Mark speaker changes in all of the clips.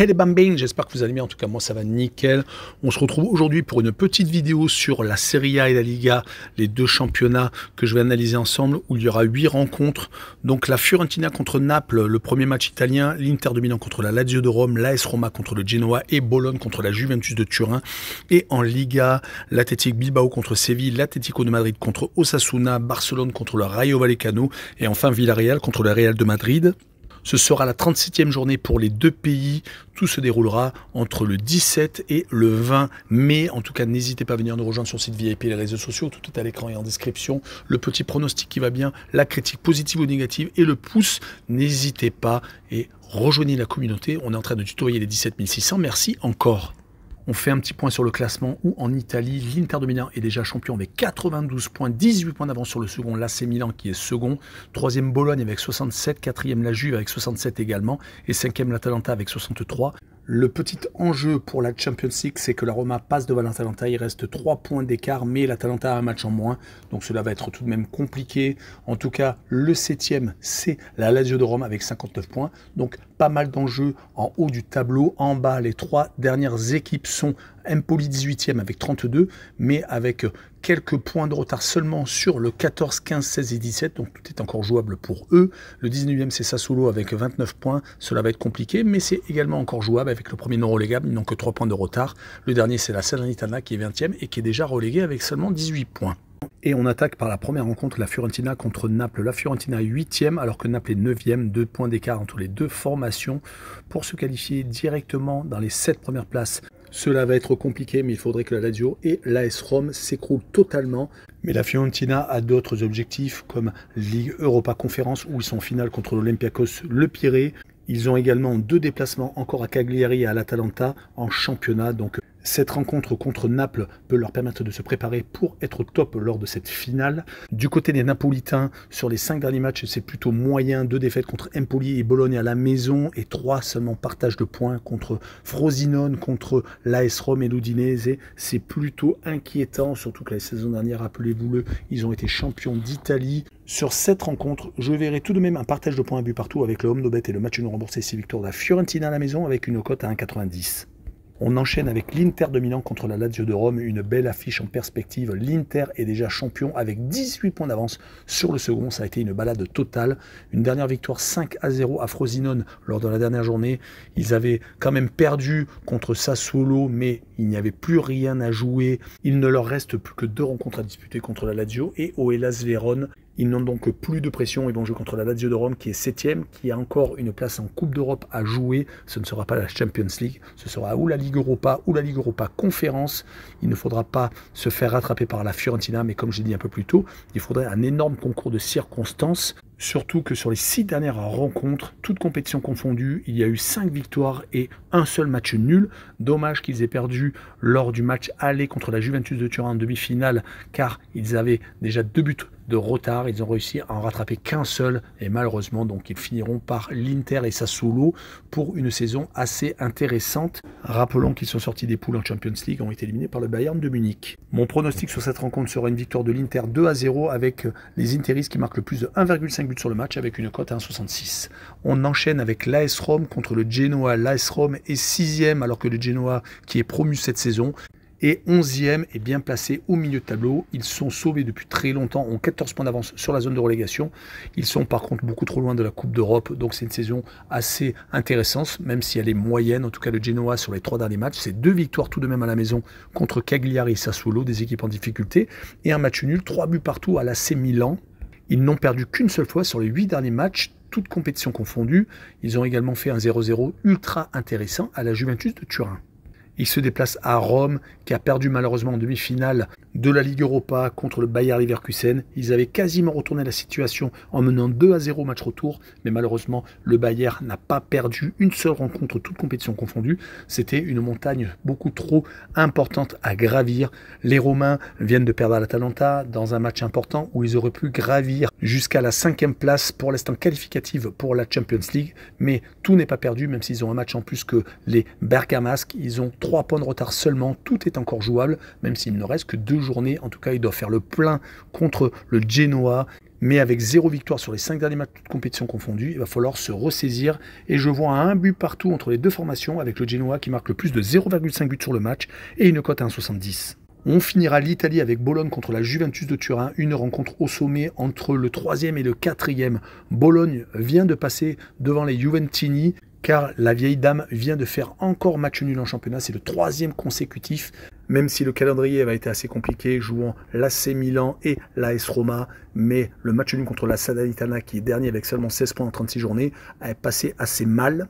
Speaker 1: Hey les bambins, j'espère que vous allez bien, en tout cas moi ça va nickel. On se retrouve aujourd'hui pour une petite vidéo sur la Serie A et la Liga, les deux championnats que je vais analyser ensemble, où il y aura 8 rencontres. Donc la Fiorentina contre Naples, le premier match italien, l'Inter de Milan contre la Lazio de Rome, l'AS Roma contre le Genoa et Bologne contre la Juventus de Turin. Et en Liga, l'Athletic Bilbao contre Séville, l'Atlético de Madrid contre Osasuna, Barcelone contre le Rayo Vallecano et enfin Villarreal contre le Real de Madrid. Ce sera la 37e journée pour les deux pays. Tout se déroulera entre le 17 et le 20 mai. En tout cas, n'hésitez pas à venir nous rejoindre sur le site VIP et les réseaux sociaux. Tout est à l'écran et en description. Le petit pronostic qui va bien, la critique positive ou négative et le pouce. N'hésitez pas et rejoignez la communauté. On est en train de tutoyer les 17 600. Merci encore. On fait un petit point sur le classement où en Italie, l'Inter de Milan est déjà champion avec 92 points, 18 points d'avance sur le second, l'AC Milan qui est second, troisième Bologne avec 67, quatrième la Juve avec 67 également et cinquième l'Atalanta avec 63. Le petit enjeu pour la Champions League, c'est que la Roma passe devant l'Atalanta, il reste 3 points d'écart, mais l'Atalanta a un match en moins, donc cela va être tout de même compliqué. En tout cas, le 7e, c'est la Lazio de Rome avec 59 points, donc pas mal d'enjeux en haut du tableau. En bas, les 3 dernières équipes sont Empoli 18e avec 32, mais avec quelques points de retard seulement sur le 14, 15, 16 et 17, donc tout est encore jouable pour eux. Le 19e, c'est Sassuolo avec 29 points, cela va être compliqué, mais c'est également encore jouable avec le premier non relégable, ils n'ont que 3 points de retard. Le dernier, c'est la Salernitana qui est 20e et qui est déjà relégué avec seulement 18 points. Et on attaque par la première rencontre, la Fiorentina contre Naples. La Fiorentina 8e alors que Naples est 9e, 2 points d'écart entre les deux formations pour se qualifier directement dans les 7 premières places. Cela va être compliqué, mais il faudrait que la Lazio et l'AS Rome s'écroulent totalement. Mais la Fiorentina a d'autres objectifs comme Ligue Europa Conférence où ils sont en finale contre l'Olympiakos Le Pirée. Ils ont également 2 déplacements encore à Cagliari et à l'Atalanta en championnat. Donc cette rencontre contre Naples peut leur permettre de se préparer pour être au top lors de cette finale. Du côté des Napolitains, sur les 5 derniers matchs, c'est plutôt moyen. 2 défaites contre Empoli et Bologne à la maison et 3 seulement partage de points contre Frosinone, contre l'AS Rome et l'Udinese. C'est plutôt inquiétant, surtout que la saison dernière, rappelez-vous-le, ils ont été champions d'Italie. Sur cette rencontre, je verrai tout de même un partage de points à but partout avec le home no bet et le match nul remboursé 6 victoires de la Fiorentina à la maison avec une cote à 1,90. On enchaîne avec l'Inter de Milan contre la Lazio de Rome, une belle affiche en perspective. L'Inter est déjà champion avec 18 points d'avance sur le second. Ça a été une balade totale. Une dernière victoire 5-0 à Frosinone lors de la dernière journée. Ils avaient quand même perdu contre Sassuolo, mais il n'y avait plus rien à jouer. Il ne leur reste plus que 2 rencontres à disputer contre la Lazio et au Hellas Vérone. Ils n'ont donc plus de pression, ils vont jouer contre la Lazio de Rome qui est 7e, qui a encore une place en Coupe d'Europe à jouer. Ce ne sera pas la Champions League, ce sera ou la Ligue Europa ou la Ligue Europa Conférence. Il ne faudra pas se faire rattraper par la Fiorentina, mais comme j'ai dit un peu plus tôt, il faudrait un énorme concours de circonstances. Surtout que sur les 6 dernières rencontres, toutes compétitions confondues, il y a eu 5 victoires et un seul match nul. Dommage qu'ils aient perdu lors du match aller contre la Juventus de Turin en demi-finale, car ils avaient déjà 2 buts de retard. Ils ont réussi à en rattraper qu'un seul et malheureusement donc ils finiront par l'Inter et Sassuolo pour une saison assez intéressante. Rappelons qu'ils sont sortis des poules en Champions League, ont été éliminés par le Bayern de Munich. Mon pronostic sur cette rencontre sera une victoire de l'Inter 2-0 avec les Interistes qui marquent le plus de 1,5 but sur le match avec une cote à 1,66. On enchaîne avec l'AS Rome contre le Genoa. L'AS Rome est 6e alors que le Genoa qui est promu cette saison et 11e est bien placé au milieu de tableau. Ils sont sauvés depuis très longtemps, ont 14 points d'avance sur la zone de relégation. Ils sont par contre beaucoup trop loin de la Coupe d'Europe, donc c'est une saison assez intéressante, même si elle est moyenne. En tout cas, le Genoa sur les 3 derniers matchs, c'est 2 victoires tout de même à la maison contre Cagliari et Sassuolo, des équipes en difficulté, et un match nul, 3 buts partout à l'AC Milan. Ils n'ont perdu qu'une seule fois sur les 8 derniers matchs, toutes compétitions confondues. Ils ont également fait un 0-0 ultra intéressant à la Juventus de Turin. Ils se déplacent à Rome, qui a perdu malheureusement en demi-finale de la Ligue Europa contre le Bayer Leverkusen. Ils avaient quasiment retourné la situation en menant 2-0 au match retour, mais malheureusement, le Bayer n'a pas perdu une seule rencontre, toute compétition confondue. C'était une montagne beaucoup trop importante à gravir. Les Romains viennent de perdre à l'Atalanta dans un match important où ils auraient pu gravir jusqu'à la 5e place pour l'instant qualificative pour la Champions League, mais tout n'est pas perdu, même s'ils ont un match en plus que les Bergamasques. Ils ont 3 points de retard seulement, tout est encore jouable, même s'il ne reste que 2 journées. En tout cas, ils doivent faire le plein contre le Genoa. Mais avec 0 victoire sur les 5 derniers matchs de compétition confondus, il va falloir se ressaisir. Et je vois un but partout entre les deux formations avec le Genoa qui marque le plus de 0,5 buts sur le match et une cote à 1,70. On finira l'Italie avec Bologne contre la Juventus de Turin, une rencontre au sommet entre le 3e et le 4e. Bologne vient de passer devant les Juventini car la vieille dame vient de faire encore match nul en championnat, c'est le 3e consécutif, même si le calendrier avait été assez compliqué, jouant l'AC Milan et l'AS Roma, mais le match nul contre la Salernitana, qui est dernier avec seulement 16 points en 36 journées, a passé assez mal.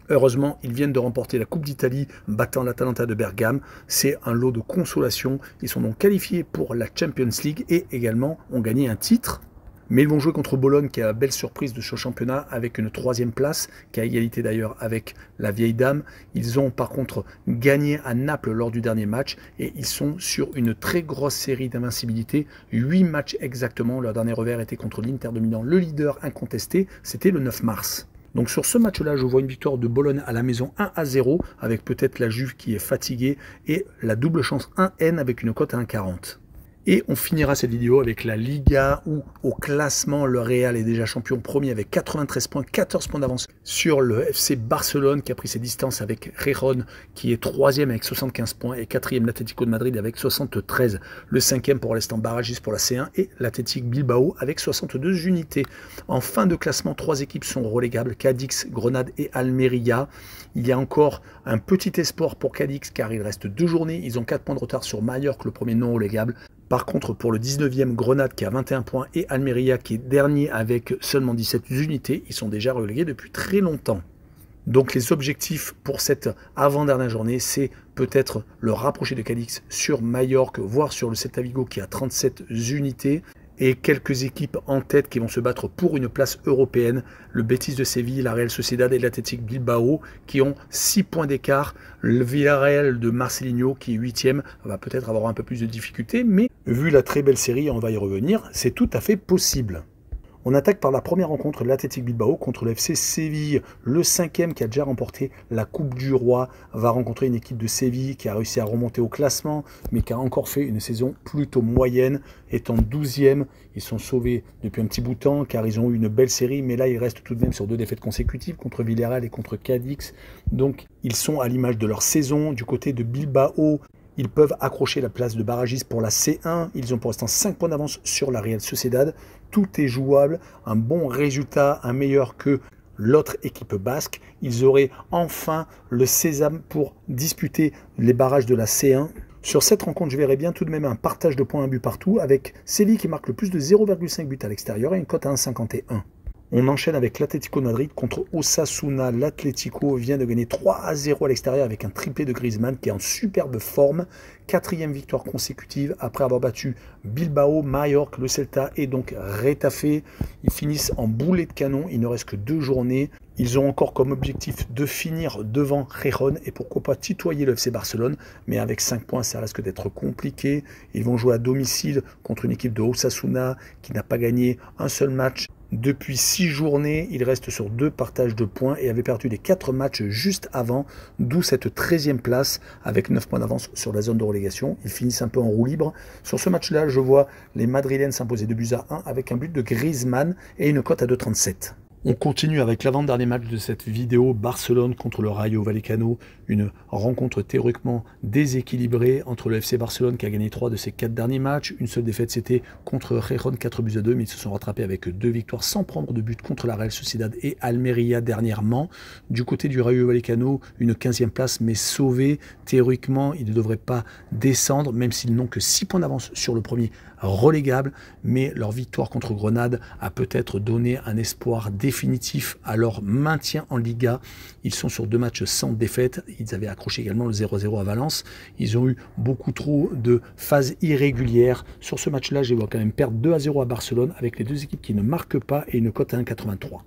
Speaker 1: Heureusement, ils viennent de remporter la Coupe d'Italie, battant l'Atalanta de Bergame. C'est un lot de consolation. Ils sont donc qualifiés pour la Champions League et également ont gagné un titre. Mais ils vont jouer contre Bologne, qui est la belle surprise de ce championnat, avec une 3e place, qui a égalité d'ailleurs avec la vieille dame. Ils ont par contre gagné à Naples lors du dernier match, et ils sont sur une très grosse série d'invincibilité. 8 matchs exactement, leur dernier revers était contre l'Inter de Milan, le leader incontesté, c'était le 9 mars. Donc sur ce match-là, je vois une victoire de Bologne à la maison 1-0, avec peut-être la Juve qui est fatiguée, et la double chance 1N avec une cote à 1,40. Et on finira cette vidéo avec la Liga où au classement le Real est déjà champion premier avec 93 points, 14 points d'avance sur le FC Barcelone qui a pris ses distances avec Gijón qui est 3e avec 75 points et 4e l'Atlético de Madrid avec 73. Le 5e pour l'instant barragiste pour la C1 et l'Athletic Bilbao avec 62 unités. En fin de classement, 3 équipes sont relégables, Cadix, Grenade et Almeria. Il y a encore un petit espoir pour Cadix car il reste 2 journées. Ils ont 4 points de retard sur Mallorca, le premier non relégable. Par contre, pour le 19e, Grenade qui a 21 points et Almeria qui est dernier avec seulement 17 unités, ils sont déjà relégués depuis très longtemps. Donc les objectifs pour cette avant-dernière journée, c'est peut-être le rapprocher de Cadix sur Mallorca, voire sur le Celta Vigo qui a 37 unités. Et quelques équipes en tête qui vont se battre pour une place européenne. Le Betis de Séville, la Real Sociedad et l'Athletic Bilbao qui ont 6 points d'écart. Le Villarreal de Marcelinho qui est 8e va peut-être avoir un peu plus de difficultés. Mais vu la très belle série, on va y revenir, c'est tout à fait possible. On attaque par la première rencontre l'Athletic Bilbao contre le FC Séville. Le 5e qui a déjà remporté la Coupe du Roi va rencontrer une équipe de Séville qui a réussi à remonter au classement mais qui a encore fait une saison plutôt moyenne. Étant 12e, ils sont sauvés depuis un petit bout de temps car ils ont eu une belle série mais là ils restent tout de même sur 2 défaites consécutives contre Villarreal et contre Cadix. Donc ils sont à l'image de leur saison. Du côté de Bilbao, ils peuvent accrocher la place de barragiste pour la C1. Ils ont pour l'instant 5 points d'avance sur la Real Sociedad. Tout est jouable. Un bon résultat, un meilleur que l'autre équipe basque. Ils auraient enfin le sésame pour disputer les barrages de la C1. Sur cette rencontre, je verrais bien tout de même un partage de points, un but partout, avec Séville qui marque le plus de 0,5 buts à l'extérieur et une cote à 1,51. On enchaîne avec l'Atlético de Madrid contre Osasuna. L'Atlético vient de gagner 3-0 à l'extérieur avec un triplé de Griezmann qui est en superbe forme. 4e victoire consécutive après avoir battu Bilbao, Mallorca, le Celta et donc Retafe. Ils finissent en boulet de canon, il ne reste que 2 journées. Ils ont encore comme objectif de finir devant Gijón et pourquoi pas tutoyer le FC Barcelone. Mais avec 5 points, ça risque d'être compliqué. Ils vont jouer à domicile contre une équipe de Osasuna qui n'a pas gagné un seul match. Depuis 6 journées, il reste sur 2 partages de points et avait perdu les 4 matchs juste avant, d'où cette 13e place avec 9 points d'avance sur la zone de relégation. Ils finissent un peu en roue libre. Sur ce match-là, je vois les Madrilènes s'imposer 2-1 avec un but de Griezmann et une cote à 2,37. On continue avec l'avant-dernier match de cette vidéo, Barcelone contre le Rayo Vallecano, une rencontre théoriquement déséquilibrée entre le FC Barcelone qui a gagné 3 de ses 4 derniers matchs. Une seule défaite, c'était contre Gijón, 4-2, mais ils se sont rattrapés avec 2 victoires sans prendre de but contre la Real Sociedad et Almeria dernièrement. Du côté du Rayo Vallecano, une 15e place, mais sauvée. Théoriquement, ils ne devraient pas descendre, même s'ils n'ont que 6 points d'avance sur le premier relégable, mais leur victoire contre Grenade a peut-être donné un espoir définitif à leur maintien en Liga. Ils sont sur 2 matchs sans défaite. Ils avaient accroché également le 0-0 à Valence. Ils ont eu beaucoup trop de phases irrégulières. Sur ce match-là, je les vois quand même perdre 2-0 à Barcelone avec les 2 équipes qui ne marquent pas et une cote à 1,83.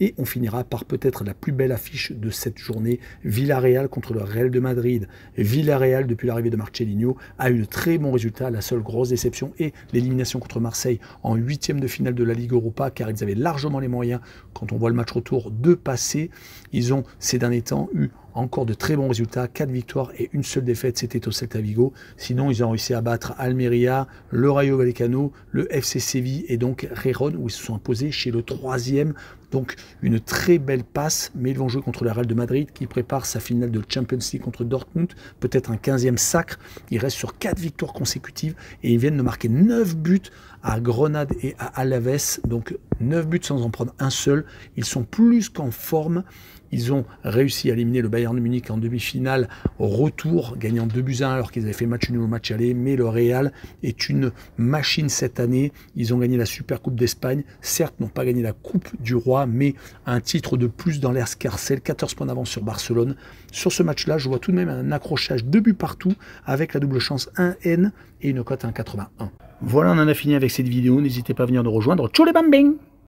Speaker 1: Et on finira par peut-être la plus belle affiche de cette journée, Villarreal contre le Real de Madrid. Villarreal, depuis l'arrivée de Marcelinho, a eu de très bons résultats. La seule grosse déception est l'élimination contre Marseille en 8e de finale de la Ligue Europa, car ils avaient largement les moyens, quand on voit le match retour, de passer. Ils ont ces derniers temps eu encore de très bons résultats, 4 victoires et une seule défaite, c'était au Celta Vigo. Sinon, ils ont réussi à battre Almeria, le Rayo Vallecano, le FC Séville et donc Gijón, où ils se sont imposés chez le 3e. Donc une très belle passe, mais ils vont jouer contre le Real de Madrid qui prépare sa finale de Champions League contre Dortmund, peut-être un 15e sacre. Ils restent sur 4 victoires consécutives et ils viennent de marquer 9 buts à Grenade et à Alaves, donc 9 buts sans en prendre un seul. Ils sont plus qu'en forme. Ils ont réussi à éliminer le Bayern de Munich en demi-finale au retour, gagnant 2-1 alors qu'ils avaient fait match nul au match aller. Mais le Real est une machine cette année. Ils ont gagné la Supercoupe d'Espagne. Certes, n'ont pas gagné la Coupe du Roi, mais un titre de plus dans l'escarcelle. 14 points d'avance sur Barcelone. Sur ce match-là, je vois tout de même un accrochage 2 buts partout avec la double chance 1N et une cote 1,81. Voilà, on en a fini avec cette vidéo. N'hésitez pas à venir nous rejoindre. Tchou les bambing!